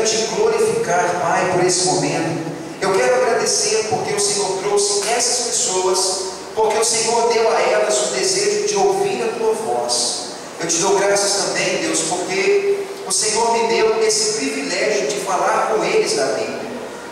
quero te glorificar, Pai, por esse momento. Eu quero agradecer porque o Senhor trouxe essas pessoas, porque o Senhor deu a elas o desejo de ouvir a tua voz. Eu te dou graças também, Deus, porque o Senhor me deu esse privilégio de falar com eles da Bíblia.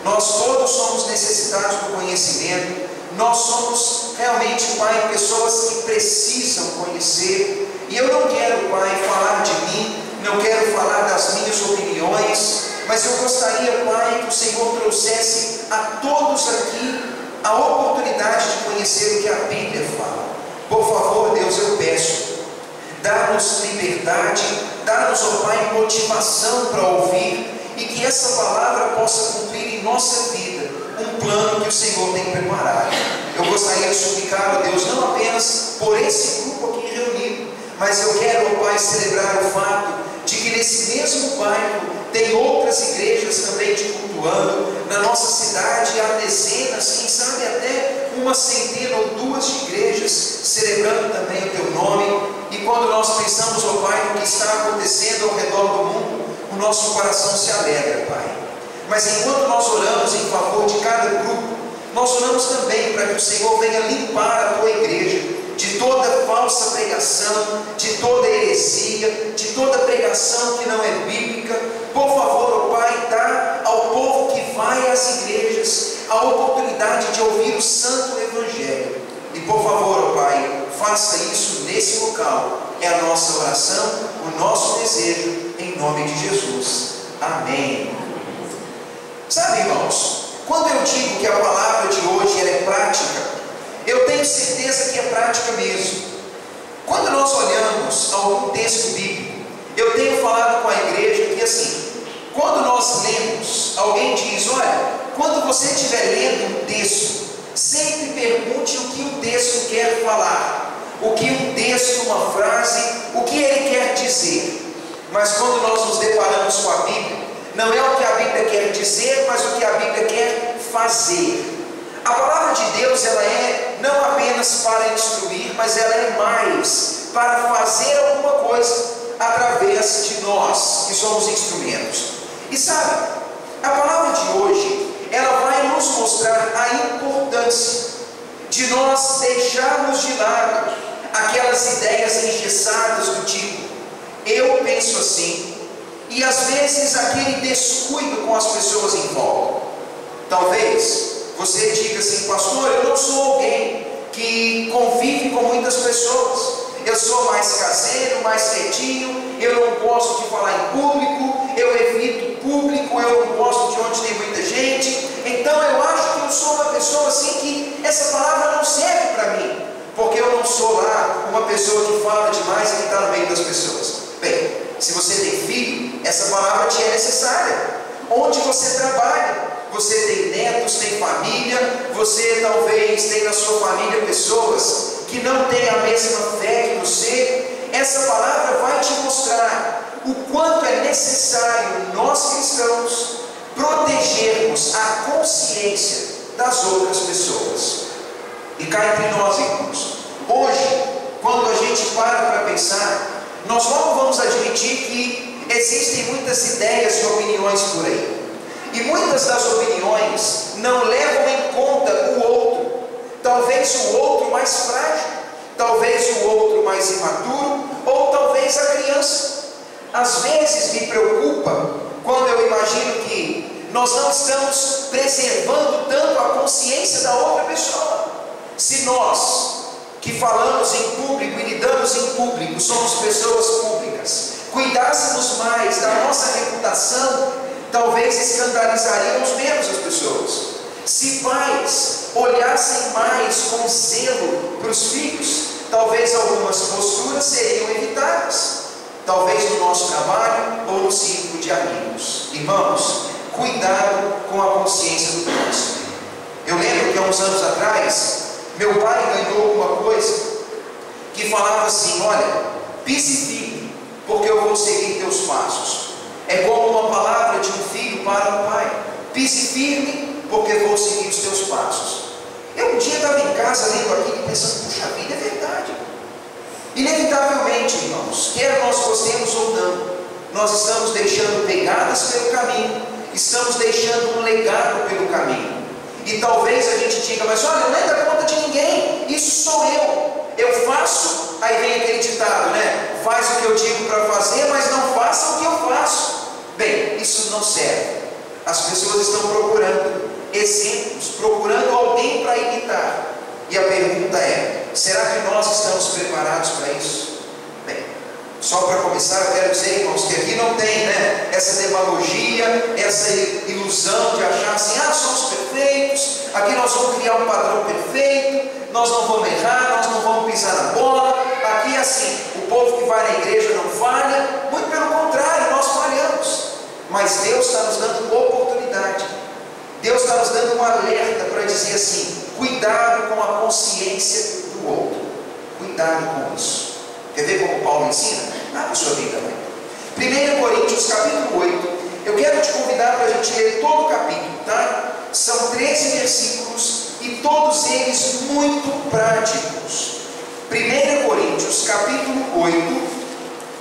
Nós todos somos necessitados do conhecimento. Nós somos realmente, Pai, pessoas que precisam conhecer. E eu não quero, Pai, falar de mim, não quero falar das minhas opiniões, mas eu gostaria, Pai, que o Senhor trouxesse a todos aqui a oportunidade de conhecer o que a Bíblia fala. Por favor, Deus, eu peço, dá-nos liberdade, dá-nos, ó Pai, motivação para ouvir, e que essa palavra possa cumprir em nossa vida um plano que o Senhor tem preparado. Eu gostaria de suplicar a Deus, não apenas por esse grupo aqui reunido, mas eu quero, ó Pai, celebrar o fato de que nesse mesmo bairro tem outras igrejas também te cultuando. Na nossa cidade há dezenas, quem sabe até uma centena ou duas de igrejas celebrando também o teu nome. E quando nós pensamos, ó Pai, no que está acontecendo ao redor do mundo, o nosso coração se alegra, Pai. Mas enquanto nós oramos em favor de cada grupo, nós oramos também para que o Senhor venha limpar a tua igreja de toda falsa pregação, de toda heresia, de toda pregação que não é bíblica. Por favor, ó Pai, dá ao povo que vai às igrejas a oportunidade de ouvir o santo evangelho. E por favor, ó Pai, faça isso nesse local. É a nossa oração, o nosso desejo, em nome de Jesus. Amém. Sabe, irmãos, quando eu digo que a palavra de hoje ela é prática, eu tenho certeza que é prática mesmo. Quando nós olhamos algum texto bíblico, eu tenho falado com a igreja que assim, quando nós lemos, alguém diz, olha, quando você estiver lendo um texto, sempre pergunte o que o texto quer falar, o que um texto, uma frase, o que ele quer dizer. Mas quando nós nos deparamos com a Bíblia, não é o que a Bíblia quer dizer, mas o que a Bíblia quer fazer. A palavra de Deus, ela é não apenas para instruir, mas ela é mais para fazer alguma coisa através de nós, que somos instrumentos. E sabe, a palavra de hoje, ela vai nos mostrar a importância de nós deixarmos de lado aquelas ideias engessadas do tipo, eu penso assim, e às vezes aquele descuido com as pessoas em volta. Talvez você diga assim, pastor, eu não sou alguém que convive com muitas pessoas, eu sou mais caseiro, mais quietinho, eu não gosto de falar em público, eu evito público, eu não gosto de onde tem muita gente, então eu acho que eu sou uma pessoa assim que essa palavra não serve para mim, porque eu não sou lá uma pessoa que fala demais e que está no meio das pessoas. Bem, se você tem filho, essa palavra te é necessária. Onde você trabalha, você tem netos, tem família, você talvez tem na sua família pessoas que não têm a mesma fé que você. Essa palavra vai te mostrar o quanto é necessário nós cristãos protegermos a consciência das outras pessoas. E cá entre nós, irmãos, hoje, quando a gente para pensar, nós não vamos admitir que existem muitas ideias e opiniões por aí. E muitas das opiniões não levam em conta o outro. Talvez o outro mais frágil, talvez o outro mais imaturo, ou talvez a criança. Às vezes me preocupa quando eu imagino que nós não estamos preservando tanto a consciência da outra pessoa. Se nós, que falamos em público e lidamos em público, somos pessoas públicas, cuidássemos mais da nossa reputação, talvez escandalizaríamos menos as pessoas. Se pais olhassem mais com zelo para os filhos, talvez algumas posturas seriam evitadas, talvez no nosso trabalho ou no círculo de amigos. Irmãos, cuidado com a consciência do próximo. Eu lembro que há uns anos atrás, meu pai ganhou uma coisa que falava assim, olha, pise firme, porque eu vou seguir teus passos. É como uma palavra de um filho para o pai, pise firme, porque vou seguir os teus passos. Eu um dia estava em casa lendo aquilo, pensando, puxa vida, é verdade. Inevitavelmente, irmãos, quer nós gostemos ou não, nós estamos deixando pegadas pelo caminho, estamos deixando um legado pelo caminho. E talvez a gente diga, mas olha, não é da conta de ninguém, isso sou eu faço, aí vem aquele ditado, né? Faz o que eu digo para fazer, mas não faça o que eu faço. Bem, isso não serve. As pessoas estão procurando exemplos, procurando alguém para imitar. E a pergunta é, será que nós estamos preparados para isso? Bem, só para começar eu quero dizer, irmãos, que aqui não tem, né, essa demagogia, essa ilusão de achar assim, somos perfeitos, aqui nós vamos criar um padrão perfeito, nós não vamos errar, nós não vamos pisar na bola, aqui é assim, o povo que vai na igreja não falha, muito pelo contrário, nós falhamos, mas Deus está nos dando oportunidade, Deus está nos dando um alerta para dizer assim, cuidado com a consciência do outro, cuidado com isso. Quer ver como Paulo ensina? Na sua vida, mãe. 1 Coríntios capítulo 8, eu quero te convidar para a gente ler todo o capítulo, tá? São 13 versículos e todos eles muito práticos. 1 Coríntios capítulo 8,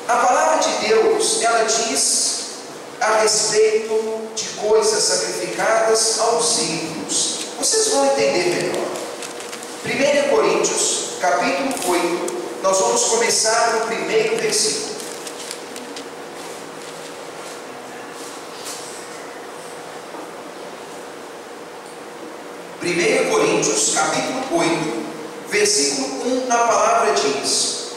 a palavra de Deus, ela diz a respeito de coisas sacrificadas aos ídolos. Vocês vão entender melhor. 1 Coríntios capítulo 8, nós vamos começar no primeiro versículo. Primeiro Coríntios capítulo 8, versículo 1, a palavra diz: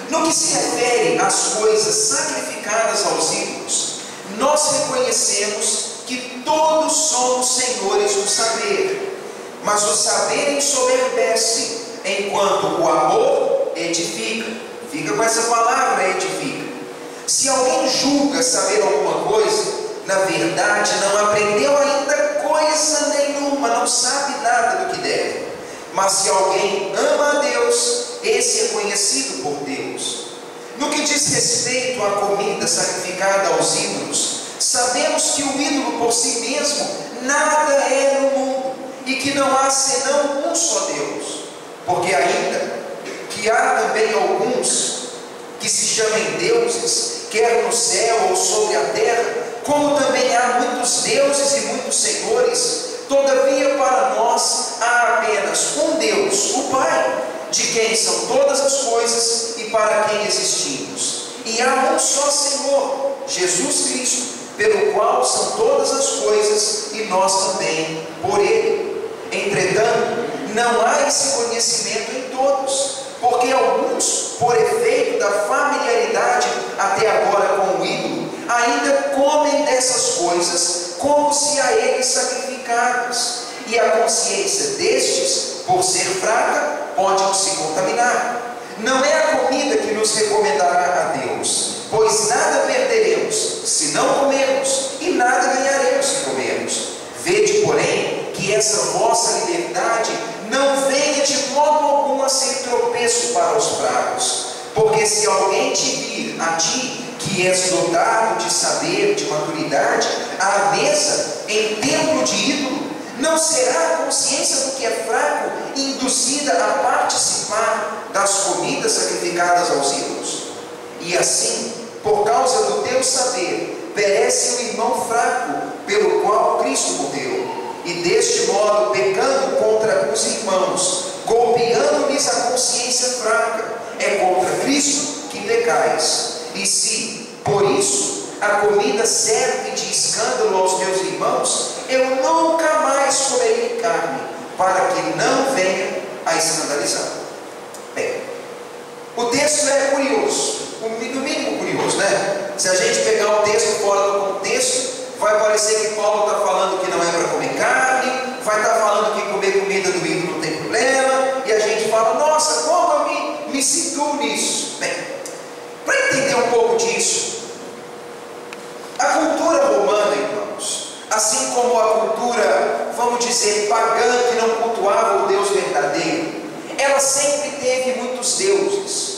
no que se refere às coisas sacrificadas aos ídolos, nós reconhecemos que todos somos senhores do saber, mas o saber ensoberbece, enquanto o amor edifica. Fica com essa palavra, edifica. Se alguém julga saber alguma coisa, na verdade não aprendeu ainda coisa nenhuma, não sabe nada do que deve. Mas se alguém ama a Deus, esse é conhecido por Deus. No que diz respeito à comida sacrificada aos ídolos, sabemos que o ídolo por si mesmo nada é no mundo, e que não há senão um só Deus. Porque ainda que há também alguns que se chamem deuses, quer no céu ou sobre a terra, como também há muitos deuses e muitos senhores, todavia para nós há apenas um Deus, o Pai, de quem são todas as coisas e para quem existimos. E há um só Senhor, Jesus Cristo, pelo qual são todas as coisas e nós também por Ele. Entretanto, não há esse conhecimento em todos, porque alguns, por efeito da familiaridade até agora com o ídolo, ainda comem dessas coisas como se a eles sacrificadas, e a consciência destes, por ser fraca, pode se contaminar. Não é a comida que nos recomendará a Deus, pois nada perderemos se não comermos, e nada ganharemos se comermos. Vede, porém, que essa vossa liberdade não venha de modo algum a ser tropeço para os fracos, porque se alguém te vir a ti, que és dotado de saber, de maturidade, à mesa, em templo de ídolo, não será a consciência do que é fraco induzida a participar das comidas sacrificadas aos ídolos? E assim, por causa do teu saber, perece o irmão fraco, pelo qual Cristo morreu, e deste modo, pecando contra os irmãos, golpeando-lhes a consciência fraca, é contra Cristo que pecais. E se, por isso, a comida serve de escândalo aos meus irmãos, eu nunca mais comerei carne, para que não venha a escandalizar. Bem, o texto é curioso, no mínimo curioso, né? Se a gente pegar o texto fora do contexto, vai parecer que Paulo está falando que não é para comer carne, vai estar falando que comer comida do ídolo não tem problema, e a gente fala, nossa, como eu me situo nisso? Bem, para entender um pouco disso, a cultura romana, irmãos, assim como a cultura, vamos dizer, pagã, que não cultuava o Deus verdadeiro, ela sempre teve muitos deuses.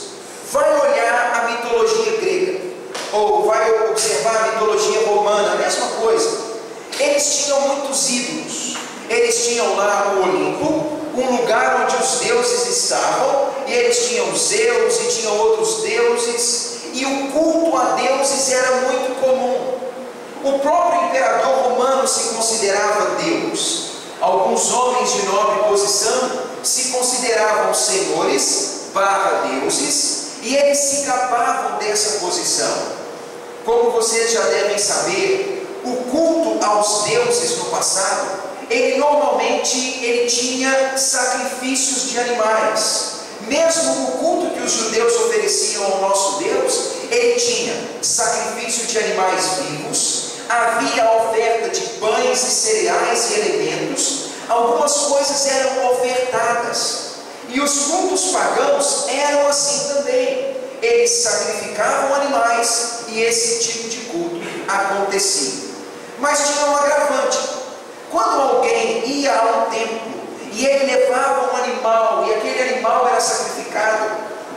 Vai olhar a mitologia grega, ou vai observar a mitologia romana, a mesma coisa. Eles tinham muitos ídolos. Eles tinham lá o Olimpo, um lugar onde os deuses estavam, e eles tinham Zeus e tinham outros deuses, e o culto a deuses era humano se considerava Deus. Alguns homens de nobre posição se consideravam senhores barra deuses, e eles se gabavam dessa posição. Como vocês já devem saber, o culto aos deuses no passado, ele tinha sacrifícios de animais. Mesmo o culto que os judeus ofereciam ao nosso Deus, ele tinha sacrifício de animais vivos, havia a oferta de pães e cereais e elementos, algumas coisas eram ofertadas. E os cultos pagãos eram assim também. Eles sacrificavam animais e esse tipo de culto acontecia. Mas tinha um agravante. Quando alguém ia a um templo e ele levava um animal e aquele animal era sacrificado,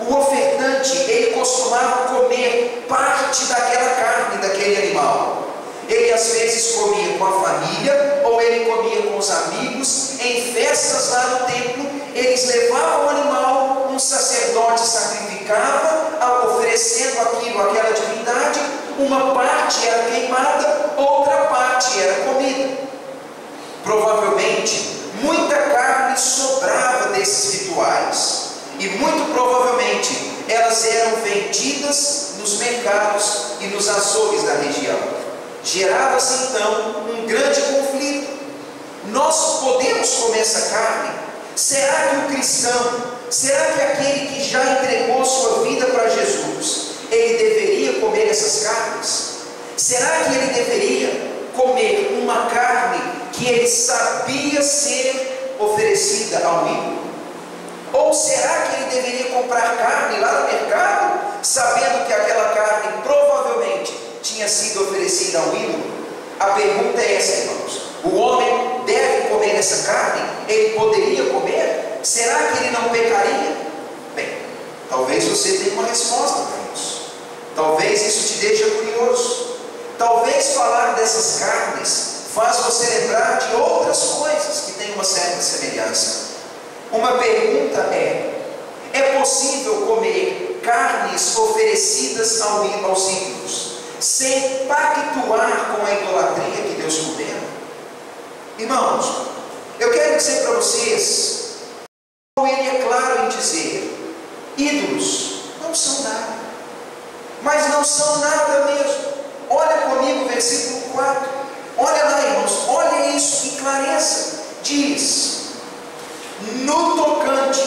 o ofertante, ele costumava comer parte daquela carne daquele animal. Ele às vezes comia com a família, ou ele comia com os amigos, em festas lá no templo. Eles levavam o animal, um sacerdote sacrificava, oferecendo aquilo àquela divindade. Uma parte era queimada, outra parte era comida. Provavelmente, muita carne sobrava desses rituais, e muito provavelmente elas eram vendidas nos mercados e nos açougues da região. Gerava-se então um grande conflito. Nós podemos comer essa carne? Será que o cristão, será que aquele que já entregou sua vida para Jesus, ele deveria comer essas carnes? Será que ele deveria comer uma carne que ele sabia ser oferecida ao ídolo? Ou será que ele deveria comprar carne lá no mercado, sabendo que aquela carne provavelmente tinha sido oferecida ao ídolo? A pergunta é essa, irmãos: o homem deve comer essa carne? Ele poderia comer? Será que ele não pecaria? Bem, talvez você tenha uma resposta para isso. Talvez isso te deixe curioso. Talvez falar dessas carnes faz você lembrar de outras coisas que têm uma certa semelhança. Uma pergunta é possível comer carnes oferecidas aos ídolos sem pactuar com a idolatria que Deus condena? Irmãos, eu quero dizer para vocês, ele é claro em dizer, ídolos não são nada, mas não são nada mesmo. Olha comigo o versículo 4, olha lá, irmãos, olha isso, que clareza. Diz: no tocante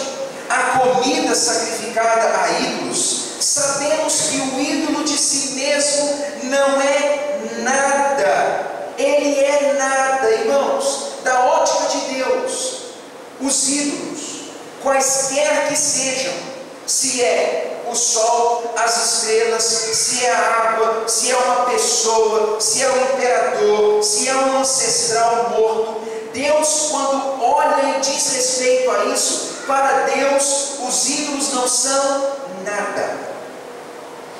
à comida sacrificada a ídolos, sabemos que o ídolo de si mesmo não é nada. Ele é nada, irmãos, da ótica de Deus. Os ídolos, quaisquer que sejam, se é o sol, as estrelas, se é a água, se é uma pessoa, se é um imperador, se é um ancestral morto, Deus, quando olha e diz respeito a isso, para Deus os ídolos não são nada.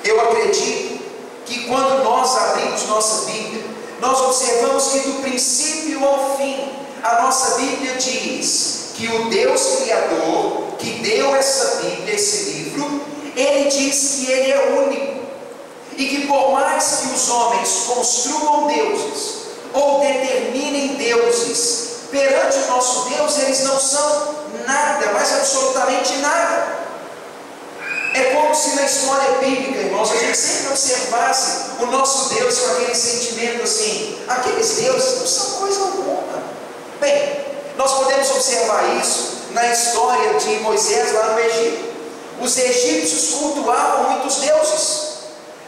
Eu acredito que quando nós abrimos nossa Bíblia, nós observamos que do princípio ao fim, a nossa Bíblia diz que o Deus Criador, que deu essa Bíblia, esse livro, Ele diz que Ele é único, e que por mais que os homens construam deuses, ou determinem deuses, perante o nosso Deus, eles não são nada, mas absolutamente nada. É como se na história bíblica, irmãos, a gente sempre observasse o nosso Deus com aquele sentimento assim: aqueles deuses não são coisa alguma. Bem, nós podemos observar isso na história de Moisés lá no Egito. Os egípcios cultuavam muitos deuses.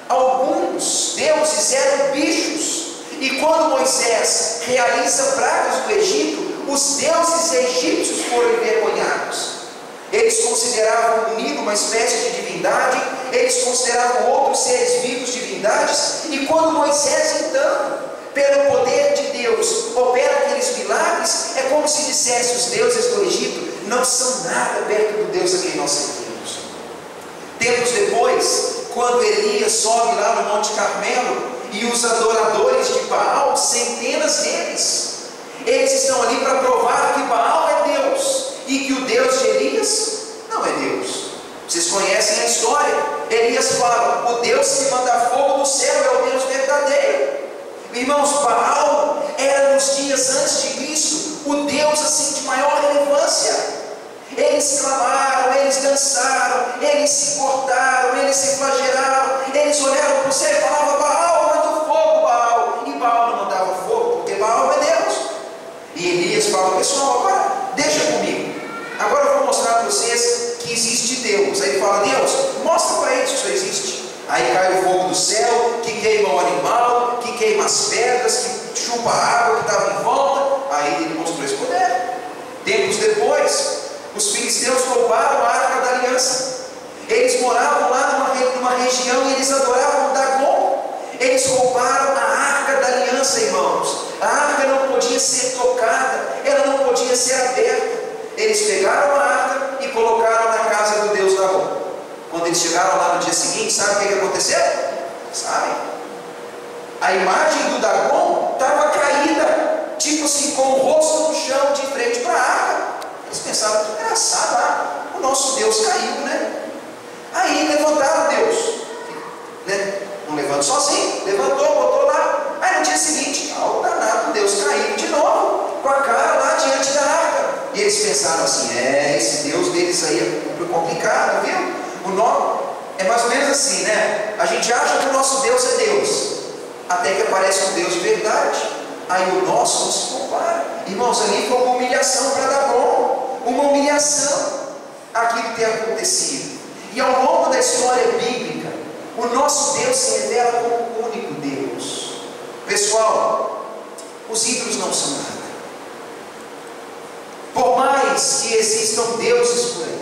Alguns deuses eram bichos. E quando Moisés realiza pragas no Egito, os deuses egípcios foram envergonhados. Eles consideravam o Nilo uma espécie de divindade, eles consideravam outros seres vivos divindades, e quando Moisés, então, pelo poder de Deus, opera aqueles milagres, é como se dissesse: os deuses do Egito não são nada perto do Deus a quem nós servimos. Tempos depois, quando Elias sobe lá no Monte Carmelo, e os adoradores de Baal, centenas deles, eles estão ali para provar que Baal é Deus, e que o Deus de Elias não é Deus. Vocês conhecem a história. Elias fala: o Deus que manda fogo do céu é o Deus verdadeiro. Irmãos, Baal era eram os dias antes de Cristo, o Deus assim de maior relevância. Eles clamaram, eles dançaram, eles se cortaram, eles se flagelaram, eles olharam para o céu e falavam: Baal, manda fogo, Baal. E Baal não mandava fogo, porque Baal é Deus. E Elias fala: pessoal, agora deixa comigo, agora eu vou mostrar para vocês que existe Deus. Aí ele fala: Deus, mostra para eles que isso existe. Aí cai o fogo do céu, que queima o animal, que queima as pedras, que chupa a água que estava em volta. Aí ele mostrou esse poder. Tempos depois, os filisteus roubaram a Arca da Aliança. Eles moravam lá numa região e eles adoravam Dagon. Eles roubaram a Arca da Aliança, irmãos. A arca não podia ser tocada, ela não podia ser aberta. Eles pegaram a arca e colocaram na casa do Deus Dagon. Quando eles chegaram lá no dia seguinte, sabe o que aconteceu? Sabem? A imagem do Dagon estava caída, tipo assim, com o rosto no chão, de frente para a arca. Eles pensaram: que engraçado, o nosso Deus caiu, né? Aí levantaram Deus, né? Não levanta sozinho, levantou, botou lá. Aí no dia seguinte, o danado Deus caiu de novo, com a cara lá diante da arca. E eles pensaram assim: esse Deus deles aí é complicado, viu? O nome é mais ou menos assim, né? A gente acha que o nosso Deus é Deus, até que aparece um Deus de verdade. Aí o nosso não se compara. Irmãos, ali foi uma humilhação para Dagon, uma humilhação aquilo que tem acontecido. E ao longo da história bíblica, o nosso Deus se revela como o único Deus. Pessoal, os ídolos não são nada. Por mais que existam deuses por aí,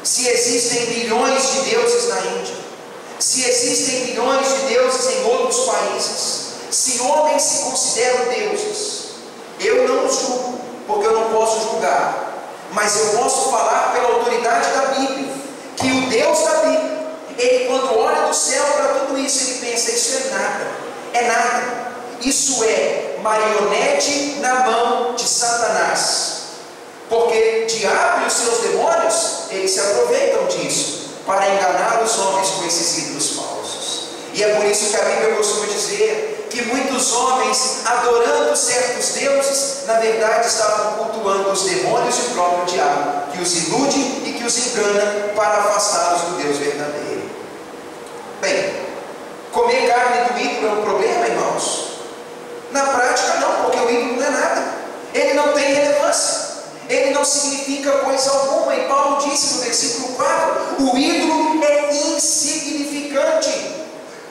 se existem milhões de deuses na Índia, se existem milhões de deuses em outros países, se homens se consideram deuses, eu não os julgo, porque eu não posso julgar, mas eu posso falar pela autoridade da Bíblia, que o Deus da Bíblia, ele quando olha do céu para tudo isso, ele pensa: isso é nada, isso é marionete na mão de Satanás, porque o diabo e os seus demônios, eles se aproveitam disso, para enganar os homens com esses ídolos falsos. E é por isso que a Bíblia costuma dizer que muitos homens, adorando certos deuses, na verdade estavam cultuando os demônios e o próprio diabo, que os ilude e que os engana para afastá-los do Deus verdadeiro. Bem, comer carne do ídolo é um problema, irmãos? Na prática não, porque o ídolo não é nada, ele não tem relevância, ele não significa coisa alguma. E Paulo disse no versículo 4, o ídolo é insignificante.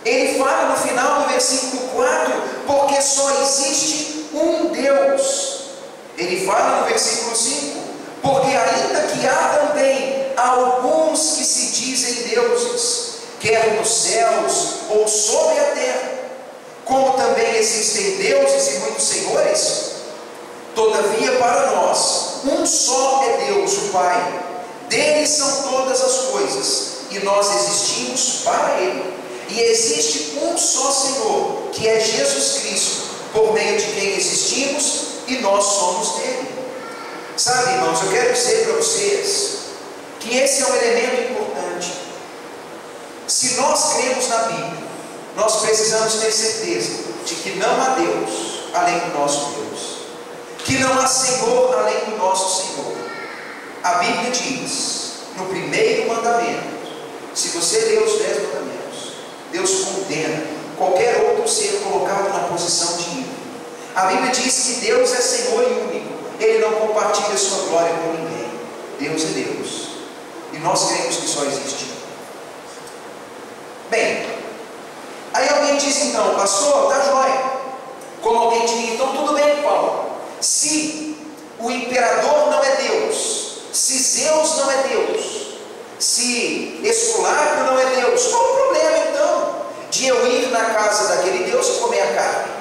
Ele fala no final do versículo 4, porque só existe um Deus. Ele fala no versículo 5, porque ainda que há também alguns que se dizem deuses, quer nos céus ou sobre a terra, como também existem deuses e muitos senhores, todavia para nós um só é Deus, o Pai, dele são todas as coisas, e nós existimos para ele. E existe um só Senhor, que é Jesus Cristo, por meio de quem existimos e nós somos dele. Sabe, irmãos, eu quero dizer para vocês que esse é um elemento importante. Se nós cremos na Bíblia, nós precisamos ter certeza de que não há Deus além do nosso Deus, que não há Senhor além do nosso Senhor. A Bíblia diz, no primeiro mandamento, se você ler os 10 mandamentos, Deus condena qualquer outro ser colocado na posição de ídolo. A Bíblia diz que Deus é Senhor e único, ele não compartilha sua glória com ninguém. Deus é Deus, e nós cremos que só existe um. Bem, aí alguém diz então: pastor, está jóia. Como alguém diria: então tudo bem, Paulo, se o imperador não é Deus, se Zeus não é Deus, se Esculápio não é Deus, qual o problema então de eu ir na casa daquele Deus e comer a carne?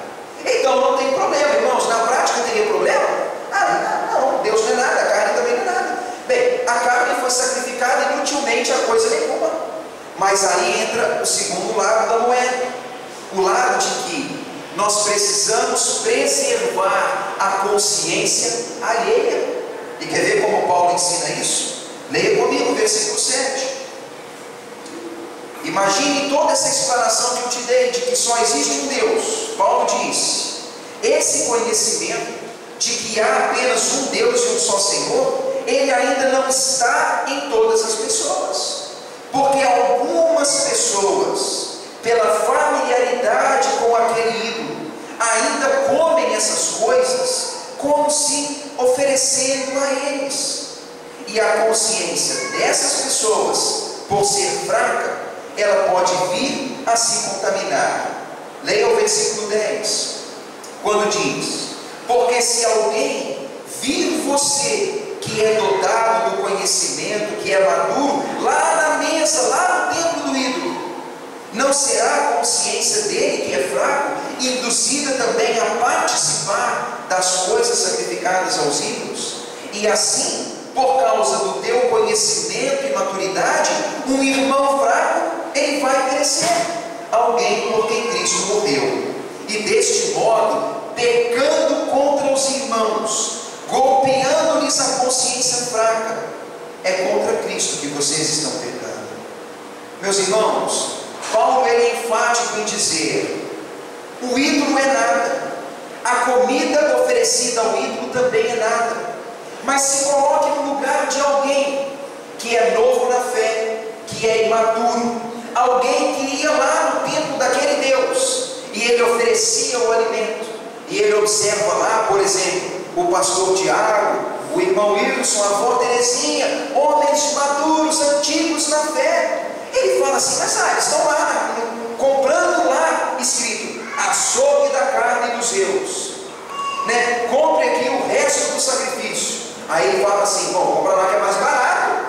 Então não tem problema, irmãos. Na prática teria problema? Não, Deus não é nada, a carne também não é nada. Bem, a carne foi sacrificada inutilmente a coisa nenhuma. Mas aí entra o segundo lado da moeda, o lado de que nós precisamos preservar a consciência alheia. E quer ver como Paulo ensina isso? Leia comigo o versículo 7. Imagine toda essa explanação que eu te dei de que só existe um Deus. Paulo diz: esse conhecimento de que há apenas um Deus e um só Senhor, ele ainda não está em todas as pessoas, porque algumas pessoas, pela familiaridade com aquele ídolo, ainda comem essas coisas como se oferecendo a eles, e a consciência dessas pessoas, por ser fraca, ela pode vir a se contaminar. Leia o versículo 10, quando diz: porque se alguém vir você que é dotado do conhecimento, que é maduro, lá na mesa, lá no templo do ídolo, não será a consciência dele, que é fraco, induzida também a participar das coisas sacrificadas aos ídolos? E assim, por causa do teu conhecimento e maturidade, um irmão fraco, ele vai crescer, alguém por quem Cristo morreu, e deste modo, pecando contra os irmãos, golpeando-lhes a consciência fraca, é contra Cristo que vocês estão pecando. Meus irmãos, Paulo ele é enfático em dizer: o ídolo é nada, a comida oferecida ao ídolo também é nada, mas se coloque no lugar de alguém que é novo na fé, que é imaturo, alguém que ia lá no templo daquele Deus, e ele oferecia o alimento, e ele observa lá, por exemplo, o pastor Tiago, o irmão Wilson, a avó Terezinha, homens maduros, antigos na fé. Ele fala assim: mas eles estão lá, comprando lá, escrito, açougue da carne dos zeus, né? Compre aqui o resto do sacrifício. Aí ele fala assim: bom, compra lá que é mais barato.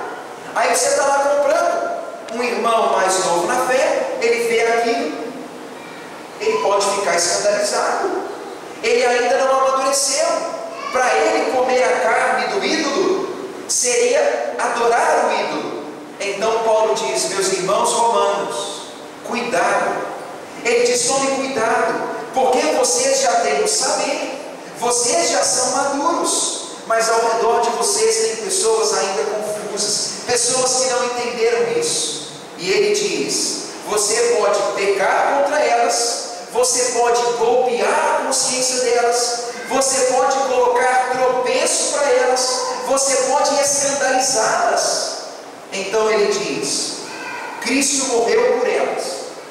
Aí você está lá comprando. Um irmão mais novo na fé, ele vê aquilo, ele pode ficar escandalizado. Ele ainda não amadureceu. Para ele comer a carne do ídolo seria adorar o ídolo. Então Paulo diz: meus irmãos romanos, cuidado. Ele diz: tome cuidado, porque vocês já têm o saber, vocês já são maduros, mas ao redor de vocês tem pessoas ainda confusas, pessoas que não entenderam isso. E ele diz: você pode pecar contra elas, você pode golpear a consciência delas, você pode colocar tropeço para elas, você pode escandalizá-las. Então ele diz: Cristo morreu por elas,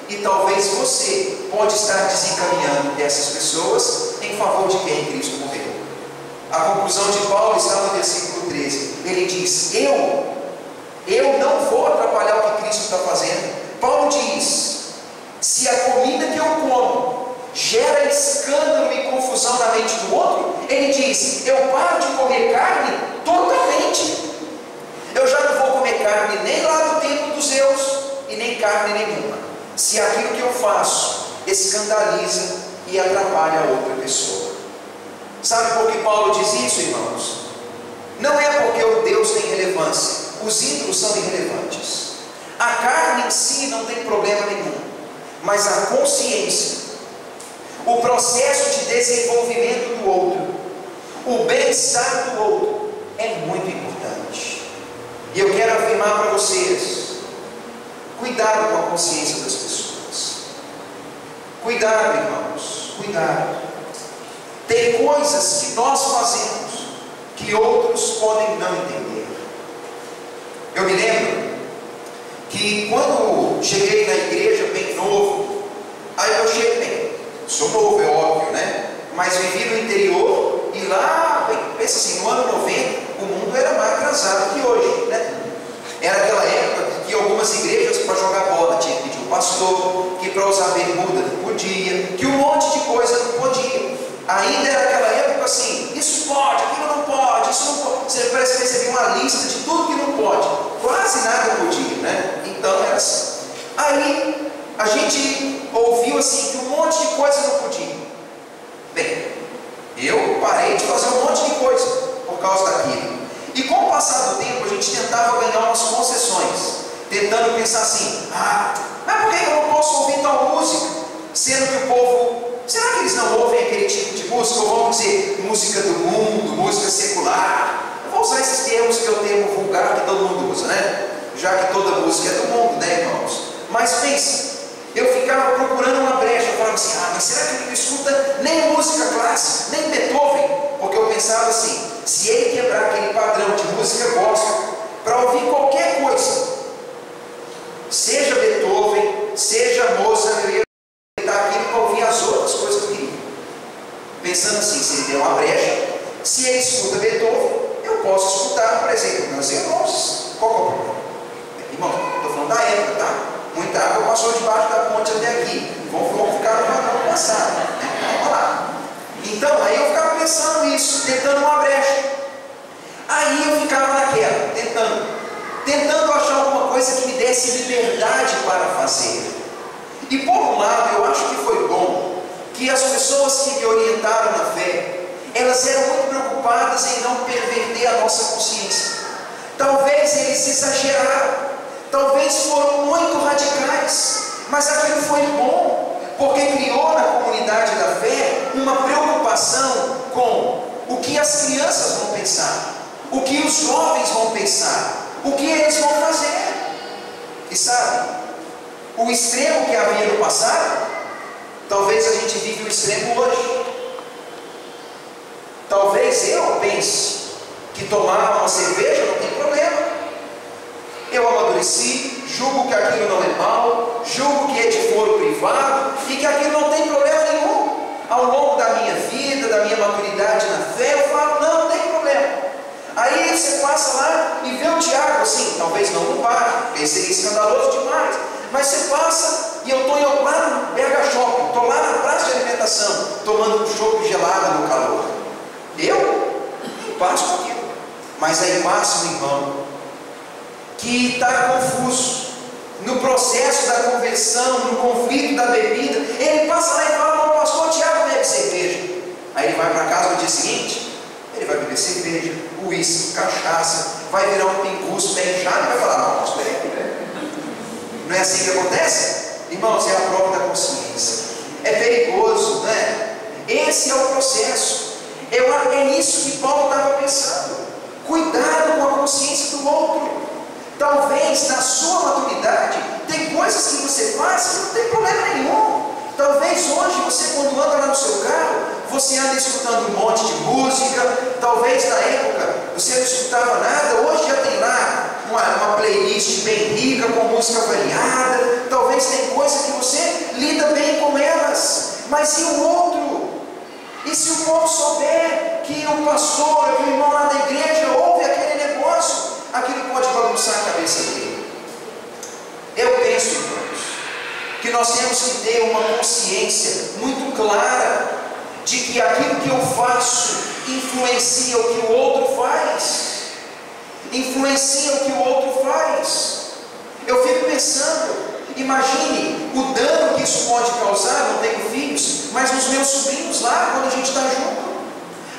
e talvez você pode estar desencaminhando essas pessoas em favor de quem Cristo morreu. A conclusão de Paulo está no versículo 13. Ele diz: eu não vou atrapalhar o que Cristo está fazendo. Paulo diz: se a comida que eu como gera escândalo e confusão na mente do outro, ele diz: eu paro de comer carne totalmente. Eu já não vou comer carne nem lá do templo dos zeus, e nem carne nenhuma, se aquilo que eu faço escandaliza e atrapalha a outra pessoa. Sabe por que Paulo diz isso, irmãos? Não é porque o Deus tem relevância, os ídolos são irrelevantes, a carne em si não tem problema nenhum, mas a consciência, o processo de desenvolvimento do outro, o bem-estar do outro é muito importante. E eu quero afirmar para vocês: cuidado com a consciência das pessoas. Cuidado, irmãos, cuidado. Tem coisas que nós fazemos que outros podem não entender. Eu me lembro que quando cheguei na igreja bem novo, aí eu cheguei, sou novo, é óbvio, né? Mas vivi no interior, e lá, pensa assim, no ano 90, o mundo era mais atrasado que hoje, né? Era aquela época que algumas igrejas, para jogar bola, tinha que pedir um pastor, que para usar bermuda não podia, que um monte de coisa não podia. Ainda era aquela época assim: isso pode, aquilo não pode, isso não pode. Você parece que recebia uma lista de tudo que não pode, quase nada podia, né? Então era assim. Aí a gente ouviu assim que um monte de coisa não podia. Bem, eu parei de fazer um monte de coisa por causa daquilo. E com o passar do tempo, a gente tentava ganhar umas concessões, tentando pensar assim: mas por que eu não posso ouvir tal música? Sendo que o povo, será que eles não ouvem aquele tipo de música? Ou vamos dizer, música do mundo, música secular? Eu vou usar esses termos, que é o termo vulgar que todo mundo usa, né? Já que toda música é do mundo, né, irmãos? Mas pense, eu ficava procurando uma brecha, eu falava assim: mas será que ele não escuta nem música clássica? Se ele escuta Beethoven, eu posso escutar, por exemplo, Guns N' Roses. Qual que é o problema? Irmão, estou falando da época, tá? Muita água passou debaixo da ponte até aqui. Vamos ficar no padrão passado, né? Vamos lá. Então, aí eu ficava pensando nisso, tentando uma brecha. Aí eu ficava naquela, tentando achar alguma coisa que me desse liberdade para fazer. E por um lado, eu acho que foi bom que as pessoas que me orientaram na fé, elas eram muito preocupadas em não perverter a nossa consciência. Talvez eles exageraram, talvez foram muito radicais, mas aquilo foi bom, porque criou na comunidade da fé uma preocupação com o que as crianças vão pensar, o que os jovens vão pensar, o que eles vão fazer. E sabe, o extremo que havia no passado, talvez a gente vive o extremo hoje. Talvez eu pense que tomar uma cerveja não tem problema. Eu amadureci, julgo que aquilo não é mal, julgo que é de foro privado e que aquilo não tem problema nenhum. Ao longo da minha vida, da minha maturidade na fé, eu falo, não tem problema. Aí você passa lá e vê o Tiago assim, talvez não no bar, porque seria escandaloso demais, mas você passa e eu estou lá no BH Shopping, estou lá na praça de alimentação, tomando um chopp gelado no calor. Eu passo com aquilo. Mas aí passa um irmão que está confuso no processo da conversão, no conflito da bebida. Ele passa lá e fala, não, pastor, Tiago bebe cerveja. Aí ele vai para casa no dia seguinte, ele vai beber cerveja, uísque, cachaça, vai virar um pinguço bem inchado e vai falar, não, pastor, não é assim que acontece? Irmãos, é a prova da consciência. É perigoso, né? Esse é o processo. É nisso que Paulo estava pensando. Cuidado com a consciência do outro. Talvez na sua maturidade tem coisas que você faz que não tem problema nenhum. Talvez hoje você, quando anda lá no seu carro, você anda escutando um monte de música. Talvez na época você não escutava nada. Hoje já tem lá uma playlist bem rica, com música variada. Talvez tem coisas que você lida bem com elas. Mas e o outro? E se o povo souber que o pastor, o irmão lá da igreja ouve aquele negócio, aquilo pode bagunçar a cabeça dele. Eu penso, irmãos, que nós temos que ter uma consciência muito clara de que aquilo que eu faço influencia o que o outro faz. Influencia o que o outro faz. Eu fico pensando, imagine o dano que isso pode causar, não tenho filhos, mas nos meus sobrinhos lá, quando a gente está junto.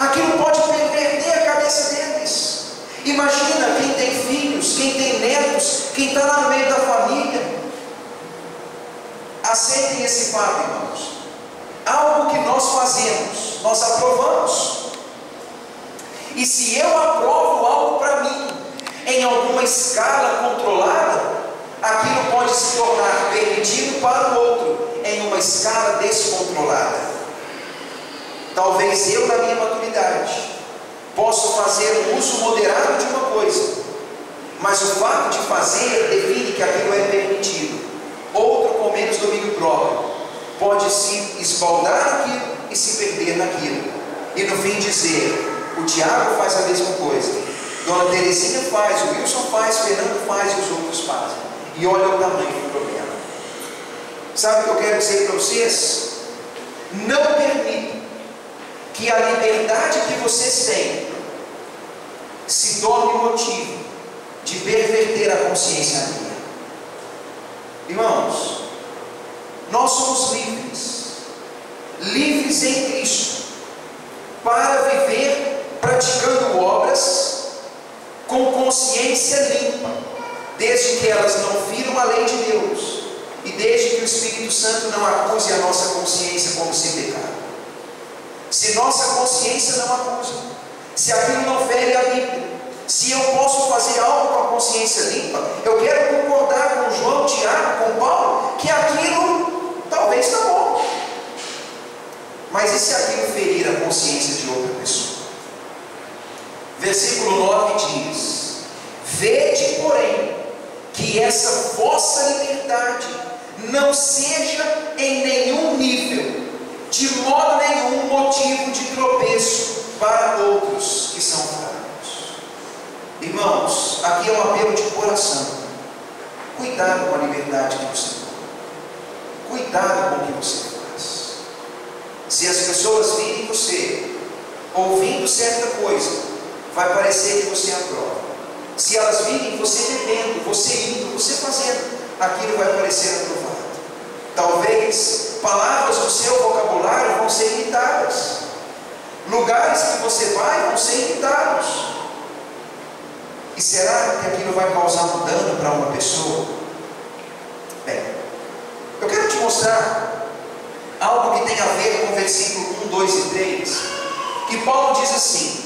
Aquilo pode perverter a cabeça deles. Imagina quem tem filhos, quem tem netos, quem está lá no meio da família. Aceitem esse fato, irmãos. Algo que nós fazemos, nós aprovamos. E se eu aprovo algo para mim, em alguma escala controlada, aquilo pode se tornar permitido para o outro, em uma escala descontrolada. Talvez eu, na minha maturidade, possa fazer um uso moderado de uma coisa, mas o fato de fazer define que aquilo é permitido. Outro, com menos domínio próprio, pode se esbaldar naquilo e se perder naquilo, e no fim dizer, o Tiago faz a mesma coisa, Dona Terezinha faz, o Wilson faz, Fernando faz e os outros fazem. E olha o tamanho do problema. Sabe o que eu quero dizer para vocês? Não permita que a liberdade que vocês têm se torne motivo de perverter a consciência alheia. Irmãos, nós somos livres em Cristo, para viver praticando obras com consciência limpa, desde que elas não firam a lei de Deus e desde que o Espírito Santo não acuse a nossa consciência como sem pecado. Se nossa consciência não acusa, se aquilo não fere a Bíblia, se eu posso fazer algo com a consciência limpa, eu quero concordar com João, Tiago, com Paulo, que aquilo talvez está bom. Mas e se aquilo ferir a consciência de outra pessoa? Versículo 9 diz: vede, porém, que essa vossa liberdade não seja em nenhum nível, de modo nenhum, motivo de tropeço para outros. autoridade que você tem. Cuidado com o que você faz. Se as pessoas virem você ouvindo certa coisa, vai parecer que você aprova. Se elas virem você bebendo, você indo, você fazendo, aquilo vai parecer aprovado. Talvez palavras do seu vocabulário vão ser imitadas. Lugares que você vai vão ser imitados. E será que aquilo vai causar um dano para uma pessoa? Bem, eu quero te mostrar algo que tem a ver com o versículo 1, 2 e 3, que Paulo diz assim: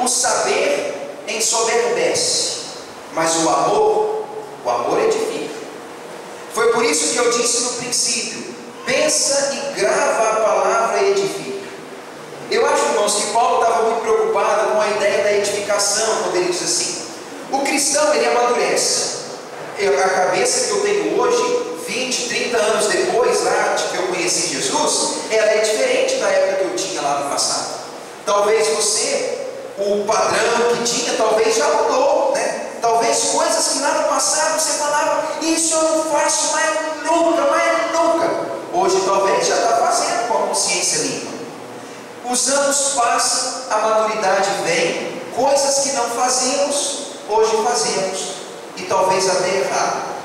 o saber ensoberbece, mas o amor edifica. Foi por isso que eu disse no princípio: pensa e grava a palavra edifica. Eu acho, irmãos, que Paulo estava muito preocupado com a ideia da edificação, quando ele diz assim: o cristão, ele amadurece. A cabeça que eu tenho hoje, 20, 30 anos depois lá de que eu conheci Jesus, ela é diferente da época que eu tinha lá no passado. Talvez você, o padrão que tinha, talvez já mudou, né? Talvez coisas que lá no passado você falava: isso eu não faço mais nunca. Hoje talvez já está fazendo com a consciência limpa. Os anos passam, a maturidade vem, coisas que não fazíamos, hoje fazemos, e talvez até errado.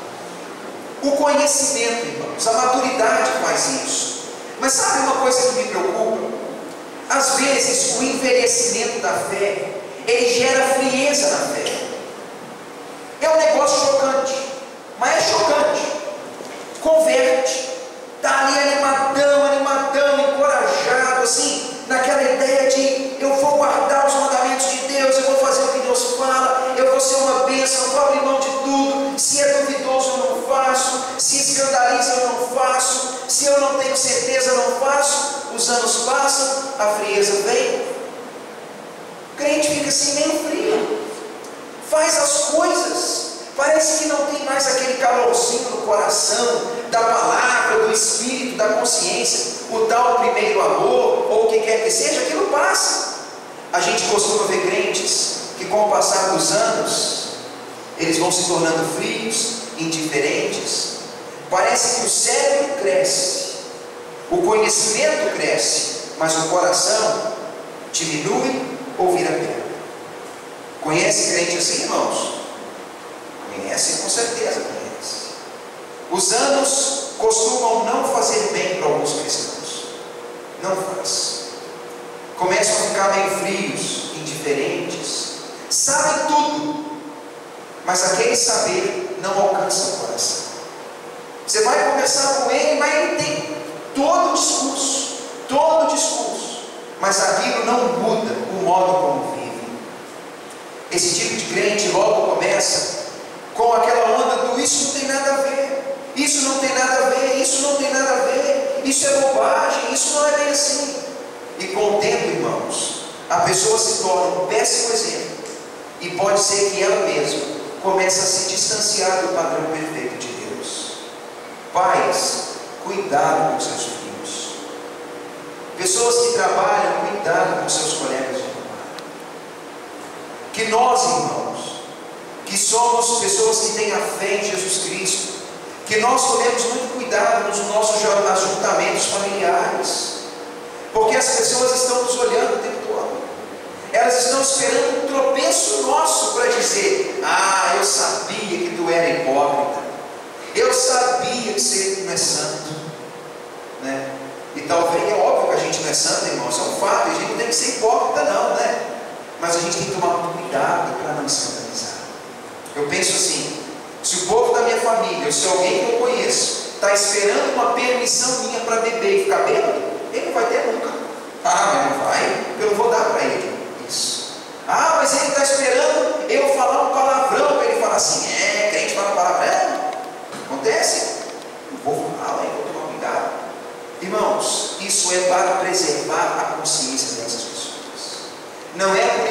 O conhecimento, irmãos, a maturidade faz isso. Mas sabe uma coisa que me preocupa? Às vezes o envelhecimento da fé, ele gera frieza na fé. É um negócio chocante, mas é chocante. Converte, está ali animadão, encorajado, assim, naquela ideia de: eu vou guardar os mandamentos de Deus, eu vou fazer o que Deus fala, eu vou ser uma bênção, eu vou abrir mão de tudo. Se é duvidoso, eu não faço. Se escandaliza, eu não faço. Se eu não tenho certeza, eu não faço. Os anos passam, a frieza vem. O crente fica assim meio frio, faz as coisas, parece que não tem mais aquele calorzinho no coração, da palavra, do espírito, da consciência, o tal primeiro amor, ou o que quer que seja, aquilo passa. A gente costuma ver crentes que, com o passar dos anos, eles vão se tornando frios, indiferentes. Parece que o cérebro cresce, o conhecimento cresce, mas o coração diminui ou vira pedra. Conhece crente assim, irmãos? Conhece, com certeza conhece. Os anos costumam não fazer bem para alguns cristãos. Não faz. Começam a ficar meio frios, indiferentes, sabem tudo, mas aquele saber não alcança o coração. Você vai conversar com ele, mas ele tem todo o discurso, mas aquilo não muda o modo como vive. Esse tipo de crente logo começa com aquela onda do: isso não tem nada a ver, isso não tem nada a ver, isso não tem nada a ver, isso é bobagem, isso não é bem assim. E com o tempo, irmãos, a pessoa se torna um péssimo exemplo, e pode ser que ela mesma comece a se distanciar do padrão perfeito de Deus. Pais, cuidado com seus filhos. Pessoas que trabalham, cuidado com seus colegas de trabalho. Que nós, irmãos, que somos pessoas que têm a fé em Jesus Cristo, que nós tomemos muito cuidado nos nossos ajuntamentos familiares, porque as pessoas estão nos olhando o tempo todo. Elas estão esperando um tropeço nosso para dizer: ah, eu sabia que tu era hipócrita, eu sabia que você não é santo, né? E talvez, é óbvio que a gente não é santo, irmãos, é um fato, a gente não tem que ser hipócrita não, né? Mas a gente tem que tomar muito cuidado para não escandalizar. Eu penso assim: se o povo da minha família, ou se alguém que eu conheço está esperando uma permissão minha para beber e ficar bêbado, ele não vai ter nunca. Ah, mas não vai, eu não vou dar para ele isso. Ah, mas ele está esperando eu falar um palavrão para ele falar assim: é, crente fala palavrão? Acontece? Eu vou falar, eu vou tomar cuidado. Irmãos, isso é para preservar a consciência dessas pessoas. Não é porque